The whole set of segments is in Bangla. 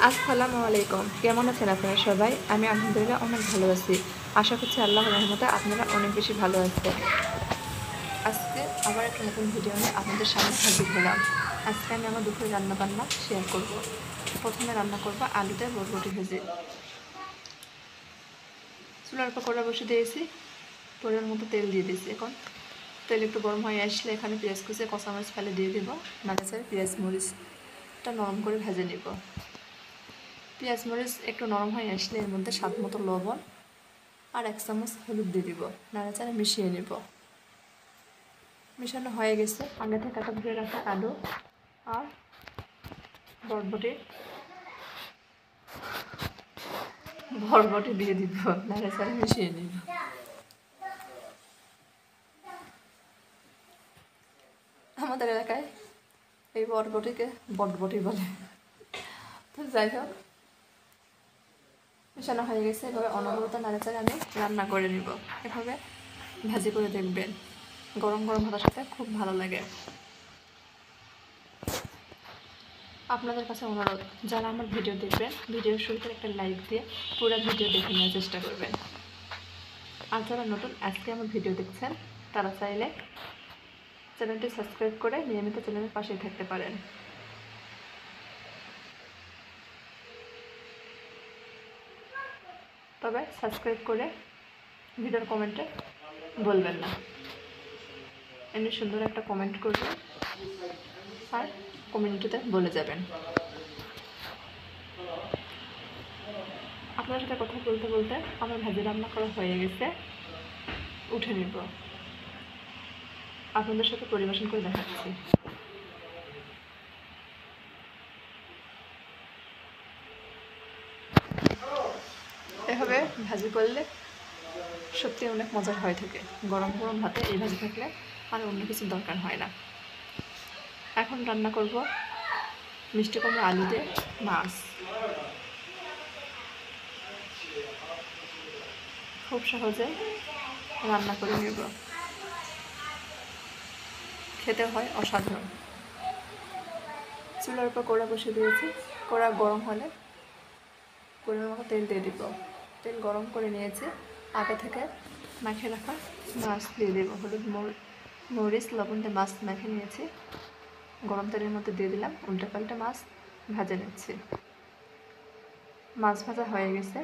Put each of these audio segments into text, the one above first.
আসসালামু আলাইকুম। কেমন আছেন আপনারা সবাই? আমি আলহামদুলিল্লাহ অনেক ভালো আছি। আশা করছি আল্লাহর রহমতে আপনারা অনেক বেশি ভালো আছেন। আজকে আবার একটা নতুন ভিডিও নিয়ে আপনাদের সামনে হাজির হলাম। আজকে আমি আমার দুপুরে রান্নাবান্না শেয়ার করব। প্রথমে রান্না করব আলুতে বরবটি ভেজে। চুলার উপর কড়াই বসিয়ে দিয়েছি, পরিমাণ মতো তেল দিয়ে দিয়েছি। এখন তেল একটু গরম হয়ে আসলে এখানে পেঁয়াজ কুচি কাঁচামরিচ ফেলে দিয়ে দেবো। নাড়াচাড়া পেঁয়াজ মরিচটা নরম করে ভেজে নেব। পেঁয়াজ মরিচ একটু নরম হয়ে আসলে এর মধ্যে স্বাদ মতো লবণ আর 1 চামচ হলুদ দিয়ে দিব। নাড়াচাড়া মিশিয়ে নেব। মিশানো হয়ে গেছে। আগে থেকে কাটা ধুয়ে রাখা আলু আর বরবটি দিয়ে দিব। নাড়াচাড়া মিশিয়ে নিব। আমাদের এলাকায় এই বরবটিকে বটবটি বলে। তো যাই হোক, মিশানো হয়ে গেছে। এভাবে অনবরত নাড়াচাড়া আমি রান্না করে নিব। এভাবে ভাজি করে দেখবেন, গরম গরম ভাতের সাথে খুব ভালো লাগে। আপনাদের কাছে অনুরোধ, যারা আমার ভিডিও দেখবেন ভিডিওর শুরুতে একটা লাইক দিয়ে পুরো ভিডিও দেখে নেওয়ার চেষ্টা করবেন। আর যারা নতুন আজকে আমার ভিডিও দেখছেন তারা চাইলে চ্যানেলটি সাবস্ক্রাইব করে নিয়মিত চ্যানেলের পাশেই থাকতে পারেন। তবে সাবস্ক্রাইব করে ভিডিওর কমেন্টে বলবেন না, এমনি সুন্দর একটা কমেন্ট করবেন আর কমিউনিটিতে বলে যাবেন। আপনার সাথে কথা বলতে বলতে আমার ভাজি রান্না করা হয়ে গেছে, উঠে নিব। আপনাদের সাথে পরিবেশন করে দেখাচ্ছি। এভাবে ভাজি করলে সত্যি অনেক মজার হয়ে থাকে। গরম গরম ভাতে এই ভাজি থাকলে আর অন্য কিছু দরকার হয় না। এখন রান্না করব মিষ্টি কুমড়া আলু দিয়ে মাছ। খুব সহজে রান্না করে নেব, খেতে হয় অসাধারণ। চুলার উপর কড়া বসিয়ে দিয়েছি। কড়া গরম হলে পরিমাণ মতো তেল দিয়ে দিব। তেল গরম করে নিয়েছি। আগে থেকে মাখিয়ে রাখা মাছ দিয়ে দেবো। হলুদ মরিচ লবণ দিয়ে মাছ মেখে নিয়েছি, গরম তেলের মধ্যে দিয়ে দিলাম। উল্টে পাল্টে মাছ ভেজে নিচ্ছি। মাছ ভাজা হয়ে গেছে,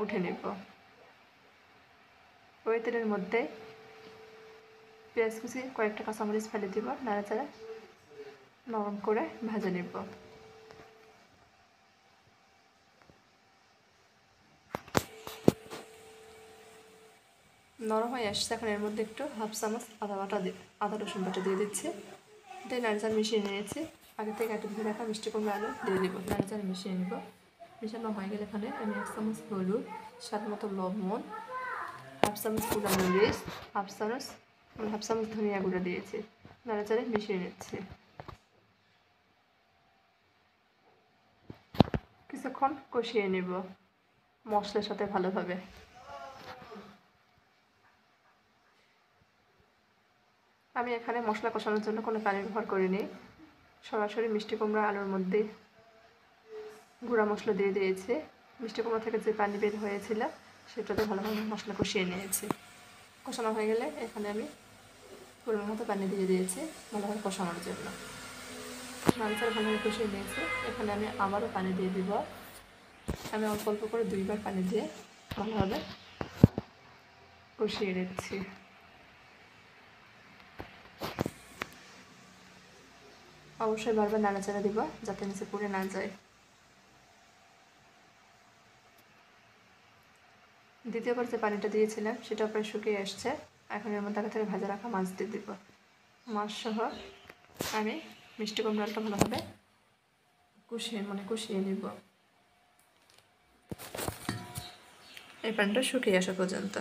উঠে নেব। ওই তেলের মধ্যে পেঁয়াজ কুচি কয়েকটা কাঁচামরিচ ফেলে দিব। নাড়াচাড়া নরম করে ভেজে নেব। নরম হয়ে আসছে। এখন এর মধ্যে একটু 1/2 চামচ আদা রসুন বাটা দিয়ে দিচ্ছি। দিয়ে নাড়াচাড়া মিশিয়ে নিয়েছি। আগে থেকে কাটি ধুয়ে রাখা মিষ্টি কুমড়া আলু দিয়ে দিব। নাড়াচাড়া মিশিয়ে নেব। মিশানো হয়ে গেলে এখানে আমি 1 চামচ হলুদ, স্বাদ মতো লবণ, 1/2 চামচ গুঁড়া মরিচ, 1/2 চামচ ধনিয়া গুঁড়া দিয়েছি। নাড়াচাড়া মিশিয়ে নিচ্ছি। কিছুক্ষণ কষিয়ে নেব মশলার সাথে ভালোভাবে। আমি এখানে মশলা কষানোর জন্য কোনো পানি ব্যবহার করিনি। সরাসরি মিষ্টি কুমড়া আলুর মধ্যে গুঁড়া মশলা দিয়ে দিয়েছি। মিষ্টি কুমড়া থেকে যে পানি বের হয়েছিল সেটাতে ভালোভাবে মশলা কষিয়ে নিয়েছি। কষানো হয়ে গেলে এখানে আমি পরিমাণ মতো পানি দিয়ে দিয়েছি ভালোভাবে কষানোর জন্য। নাড়াচাড়া ভালোভাবে কষিয়ে নিয়েছি। এখানে আমি আবারও পানি দিয়ে দিব। আমি অল্প অল্প করে 2বার পানি দিয়ে ভালোভাবে কষিয়ে নিচ্ছি। অবশ্যই বারবার নাড়াচাড়া দিব যাতে নিচে পুড়ে না যায়। দ্বিতীয়বার যে পানিটা দিয়েছিলাম সেটা প্রায় শুকিয়ে আসছে। এখন এর মধ্যে আগে থেকে ভাজা রাখা মাছ দিয়ে দিব। মাছ সহ আমি মিষ্টি কুমড়াটা ভালোভাবে কষিয়ে নিব এই পানিটা শুকিয়ে আসা পর্যন্ত।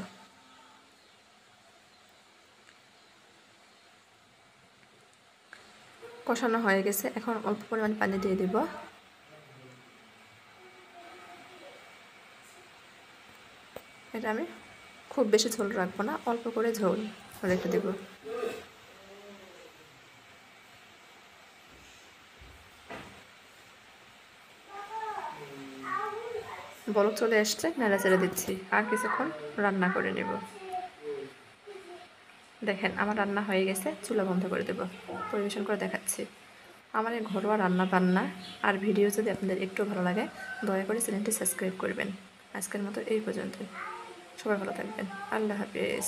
কষানো হয়ে গেছে। এখন অল্প পরিমাণ পানি দিয়ে দিব। এটা আমি খুব বেশি ঝোল রাখবো না, অল্প করে ঝোল রেখে দেব। বলক চলে আসছে, নেড়াচেড়ে দিচ্ছি, আর কিছুক্ষণ রান্না করে নেব। দেখেন আমার রান্না হয়ে গেছে, চুলা বন্ধ করে দেব, পরিবেশন করে দেখাচ্ছি। আমার এই ঘরোয়া রান্না বান্না আর ভিডিও যদি আপনাদের একটু ভালো লাগে, দয়া করে চ্যানেলটি সাবস্ক্রাইব করবেন। আজকের মতো এই পর্যন্ত, সবাই ভালো থাকবেন, আল্লাহ হাফেজ।